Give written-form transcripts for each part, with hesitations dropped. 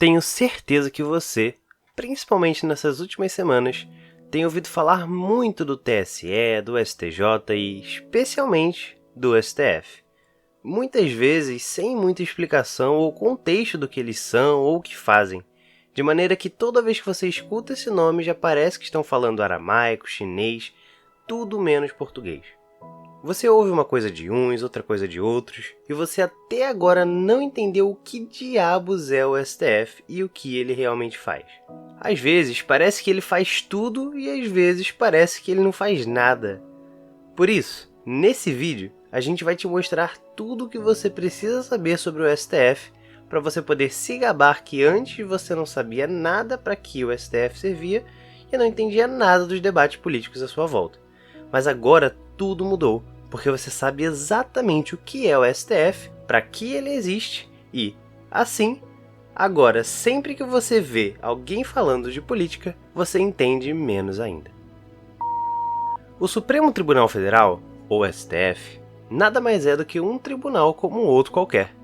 Tenho certeza que você, principalmente nessas últimas semanas, tem ouvido falar muito do TSE, do STJ e, especialmente, do STF. Muitas vezes sem muita explicação ou contexto do que eles são ou o que fazem, de maneira que toda vez que você escuta esse nome já parece que estão falando aramaico, chinês, tudo menos português. Você ouve uma coisa de uns, outra coisa de outros, e você até agora não entendeu o que diabos é o STF e o que ele realmente faz. Às vezes parece que ele faz tudo e às vezes parece que ele não faz nada. Por isso, nesse vídeo, a gente vai te mostrar tudo o que você precisa saber sobre o STF para você poder se gabar que antes você não sabia nada para que o STF servia e não entendia nada dos debates políticos à sua volta. Mas agora tudo mudou, porque você sabe exatamente o que é o STF, para que ele existe e, assim, agora sempre que você vê alguém falando de política, você entende menos ainda. O Supremo Tribunal Federal, ou STF, nada mais é do que um tribunal como outro qualquer.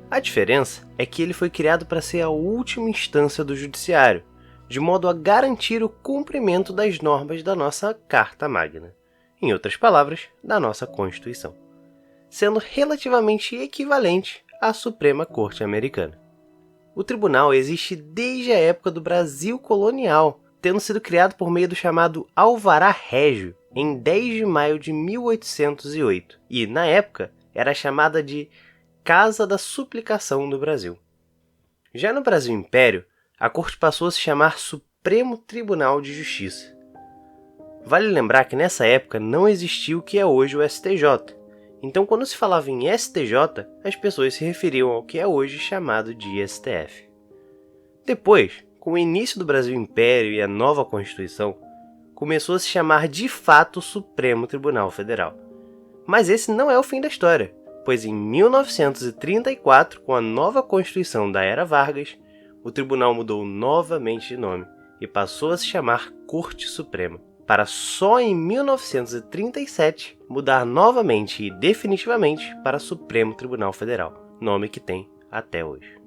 A diferença é que ele foi criado para ser a última instância do judiciário, de modo a garantir o cumprimento das normas da nossa Carta Magna. Em outras palavras, da nossa Constituição, sendo relativamente equivalente à Suprema Corte Americana. O tribunal existe desde a época do Brasil colonial, tendo sido criado por meio do chamado Alvará Régio, em 10 de maio de 1808, e, na época, era chamada de Casa da Suplicação do Brasil. Já no Brasil Império, a corte passou a se chamar Supremo Tribunal de Justiça. Vale lembrar que nessa época não existia o que é hoje o STJ, então quando se falava em STJ, as pessoas se referiam ao que é hoje chamado de STF. Depois, com o início do Brasil Império e a nova Constituição, começou a se chamar de fato Supremo Tribunal Federal. Mas esse não é o fim da história, pois em 1934, com a nova Constituição da Era Vargas, o tribunal mudou novamente de nome e passou a se chamar Corte Suprema, para só em 1937 mudar novamente e definitivamente para Supremo Tribunal Federal, nome que tem até hoje.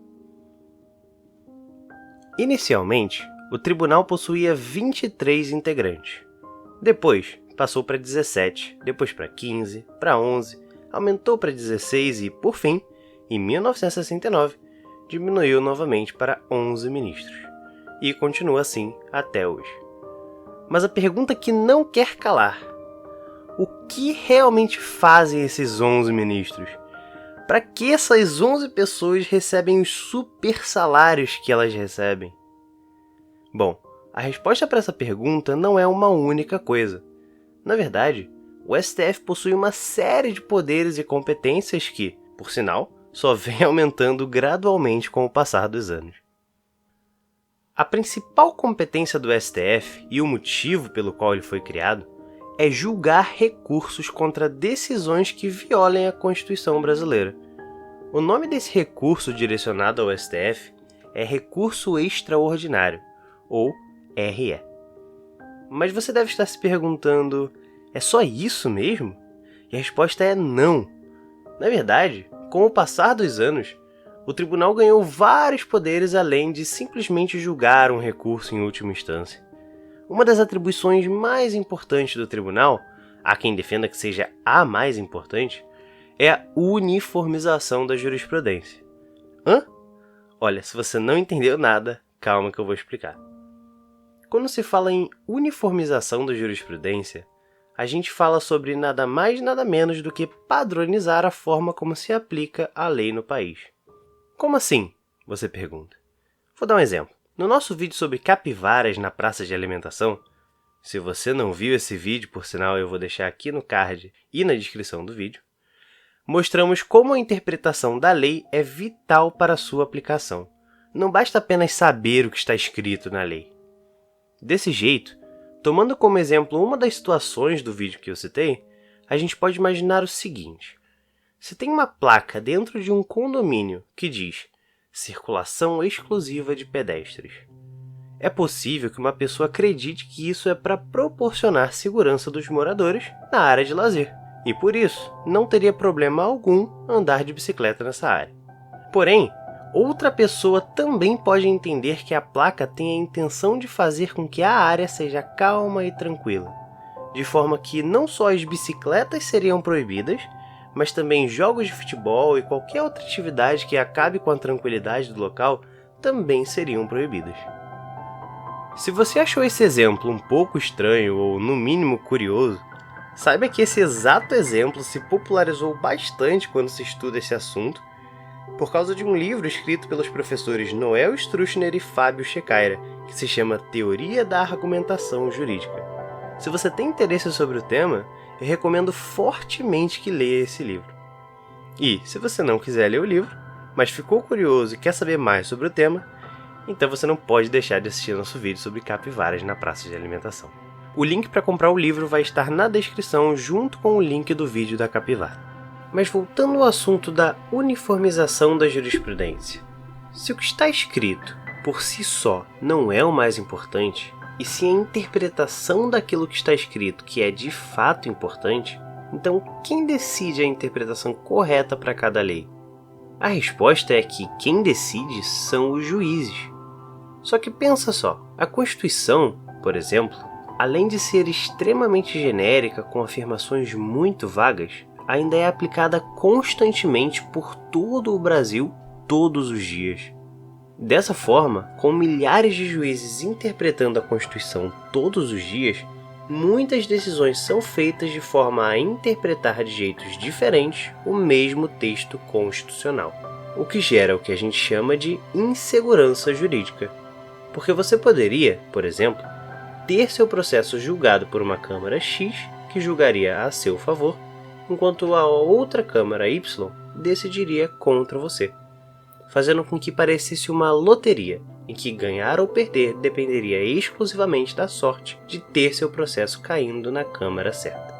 Inicialmente, o tribunal possuía 23 integrantes. Depois, passou para 17, depois para 15, para 11, aumentou para 16 e, por fim, em 1969, diminuiu novamente para 11 ministros. E continua assim até hoje. Mas a pergunta que não quer calar: o que realmente fazem esses 11 ministros? Para que essas 11 pessoas recebem os super salários que elas recebem? Bom, a resposta para essa pergunta não é uma única coisa. Na verdade, o STF possui uma série de poderes e competências que, por sinal, só vem aumentando gradualmente com o passar dos anos. A principal competência do STF, e o motivo pelo qual ele foi criado, é julgar recursos contra decisões que violem a Constituição brasileira. O nome desse recurso direcionado ao STF é Recurso Extraordinário, ou RE. Mas você deve estar se perguntando, é só isso mesmo? E a resposta é não. Na verdade, com o passar dos anos, o tribunal ganhou vários poderes além de simplesmente julgar um recurso em última instância. Uma das atribuições mais importantes do tribunal, há quem defenda que seja a mais importante, é a uniformização da jurisprudência. Hã? Olha, se você não entendeu nada, calma que eu vou explicar. Quando se fala em uniformização da jurisprudência, a gente fala sobre nada mais nada menos do que padronizar a forma como se aplica a lei no país. Como assim? Você pergunta. Vou dar um exemplo. No nosso vídeo sobre capivaras na praça de alimentação, se você não viu esse vídeo, por sinal eu vou deixar aqui no card e na descrição do vídeo, mostramos como a interpretação da lei é vital para a sua aplicação. Não basta apenas saber o que está escrito na lei. Desse jeito, tomando como exemplo uma das situações do vídeo que eu citei, a gente pode imaginar o seguinte: se tem uma placa dentro de um condomínio que diz circulação exclusiva de pedestres, é possível que uma pessoa acredite que isso é para proporcionar segurança dos moradores na área de lazer, e por isso não teria problema algum andar de bicicleta nessa área. Porém, Outra pessoa também pode entender que a placa tem a intenção de fazer com que a área seja calma e tranquila, de forma que não só as bicicletas seriam proibidas, mas também jogos de futebol e qualquer outra atividade que acabe com a tranquilidade do local também seriam proibidas. Se você achou esse exemplo um pouco estranho ou no mínimo curioso, saiba que esse exato exemplo se popularizou bastante quando se estuda esse assunto, por causa de um livro escrito pelos professores Noel Struchner e Fábio Checaira, que se chama Teoria da Argumentação Jurídica. Se você tem interesse sobre o tema, eu recomendo fortemente que leia esse livro. E, se você não quiser ler o livro, mas ficou curioso e quer saber mais sobre o tema, então você não pode deixar de assistir nosso vídeo sobre capivaras na praça de alimentação. O link para comprar o livro vai estar na descrição junto com o link do vídeo da capivara. Mas voltando ao assunto da uniformização da jurisprudência. Se o que está escrito, por si só, não é o mais importante, e se a interpretação daquilo que está escrito que é de fato importante, então quem decide a interpretação correta para cada lei? A resposta é que quem decide são os juízes. Só que pensa só, a Constituição, por exemplo, além de ser extremamente genérica com afirmações muito vagas, ainda é aplicada constantemente por todo o Brasil, todos os dias. Dessa forma, com milhares de juízes interpretando a Constituição todos os dias, muitas decisões são feitas de forma a interpretar de jeitos diferentes o mesmo texto constitucional, o que gera o que a gente chama de insegurança jurídica. Porque você poderia, por exemplo, ter seu processo julgado por uma Câmara X, que julgaria a seu favor, enquanto a outra Câmara Y decidiria contra você, fazendo com que parecesse uma loteria, em que ganhar ou perder dependeria exclusivamente da sorte de ter seu processo caindo na Câmara certa.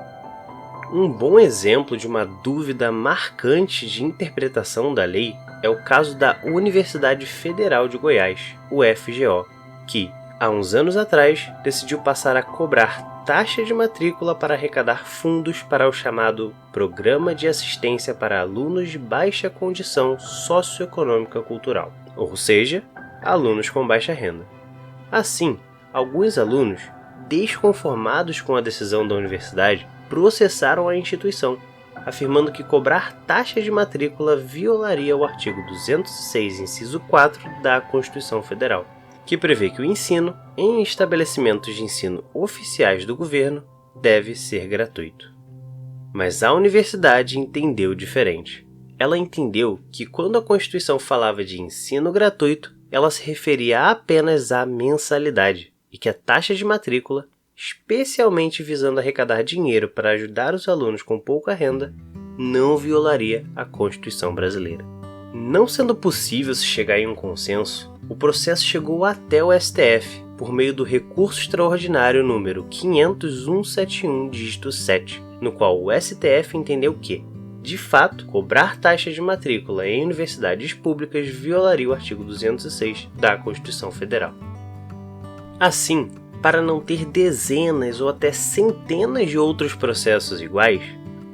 Um bom exemplo de uma dúvida marcante de interpretação da lei é o caso da Universidade Federal de Goiás, o FGO, que, há uns anos atrás, decidiu passar a cobrar taxa de matrícula para arrecadar fundos para o chamado Programa de Assistência para Alunos de Baixa Condição Socioeconômica Cultural, ou seja, alunos com baixa renda. Assim, alguns alunos, desconformados com a decisão da universidade, processaram a instituição, afirmando que cobrar taxa de matrícula violaria o artigo 206, inciso 4 da Constituição Federal, que prevê que o ensino, em estabelecimentos de ensino oficiais do governo, deve ser gratuito. Mas a universidade entendeu diferente. Ela entendeu que quando a Constituição falava de ensino gratuito, ela se referia apenas à mensalidade, e que a taxa de matrícula, especialmente visando arrecadar dinheiro para ajudar os alunos com pouca renda, não violaria a Constituição brasileira. Não sendo possível se chegar em um consenso, o processo chegou até o STF por meio do recurso extraordinário número 50171, dígito 7, no qual o STF entendeu que, de fato, cobrar taxa de matrícula em universidades públicas violaria o artigo 206 da Constituição Federal. Assim, para não ter dezenas ou até centenas de outros processos iguais,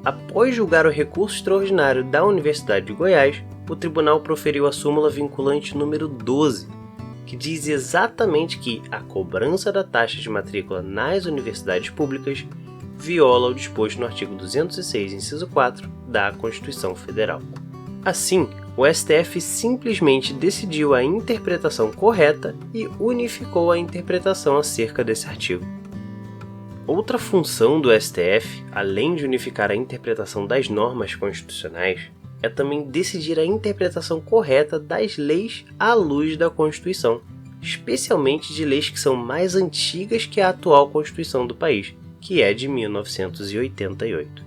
após julgar o recurso extraordinário da Universidade de Goiás, o tribunal proferiu a súmula vinculante número 12, que diz exatamente que a cobrança da taxa de matrícula nas universidades públicas viola o disposto no artigo 206, inciso 4 da Constituição Federal. Assim, o STF simplesmente decidiu a interpretação correta e unificou a interpretação acerca desse artigo. Outra função do STF, além de unificar a interpretação das normas constitucionais, é também decidir a interpretação correta das leis à luz da Constituição, especialmente de leis que são mais antigas que a atual Constituição do país, que é de 1988.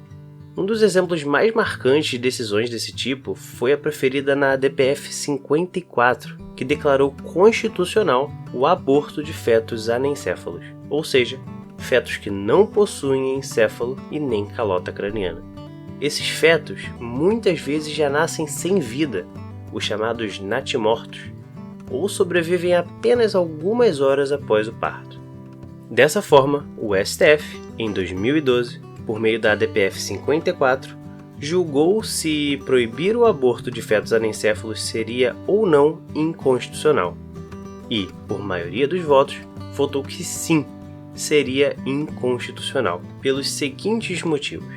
Um dos exemplos mais marcantes de decisões desse tipo foi a proferida na DPF 54, que declarou constitucional o aborto de fetos anencéfalos, ou seja, fetos que não possuem encéfalo e nem calota craniana. Esses fetos muitas vezes já nascem sem vida, os chamados natimortos, ou sobrevivem apenas algumas horas após o parto. Dessa forma, o STF, em 2012, por meio da DPF 54, julgou se proibir o aborto de fetos anencéfalos seria ou não inconstitucional. E, por maioria dos votos, votou que sim, seria inconstitucional, pelos seguintes motivos.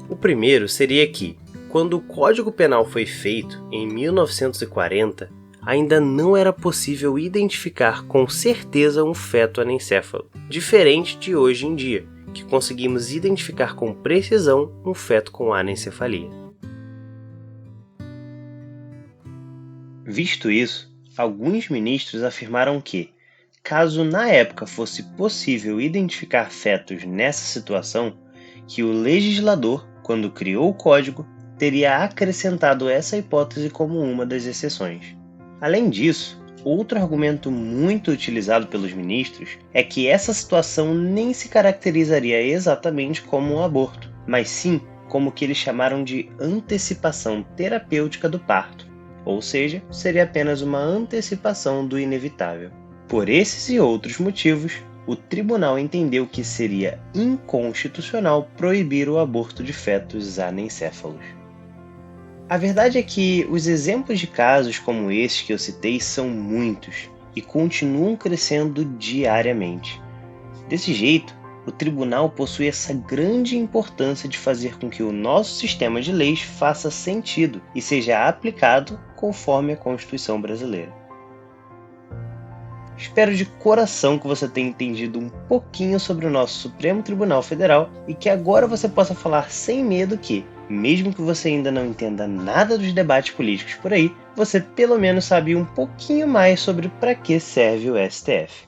O primeiro seria que, quando o Código Penal foi feito, em 1940, ainda não era possível identificar com certeza um feto anencéfalo, diferente de hoje em dia, que conseguimos identificar com precisão um feto com anencefalia. Visto isso, alguns ministros afirmaram que, caso na época fosse possível identificar fetos nessa situação, que o legislador, quando criou o código, teria acrescentado essa hipótese como uma das exceções. Além disso, outro argumento muito utilizado pelos ministros é que essa situação nem se caracterizaria exatamente como um aborto, mas sim como o que eles chamaram de antecipação terapêutica do parto, ou seja, seria apenas uma antecipação do inevitável. Por esses e outros motivos, o tribunal entendeu que seria inconstitucional proibir o aborto de fetos anencéfalos. A verdade é que os exemplos de casos como esses que eu citei são muitos e continuam crescendo diariamente. Desse jeito, o tribunal possui essa grande importância de fazer com que o nosso sistema de leis faça sentido e seja aplicado conforme a Constituição brasileira. Espero de coração que você tenha entendido um pouquinho sobre o nosso Supremo Tribunal Federal e que agora você possa falar sem medo que, mesmo que você ainda não entenda nada dos debates políticos por aí, você pelo menos sabe um pouquinho mais sobre para que serve o STF.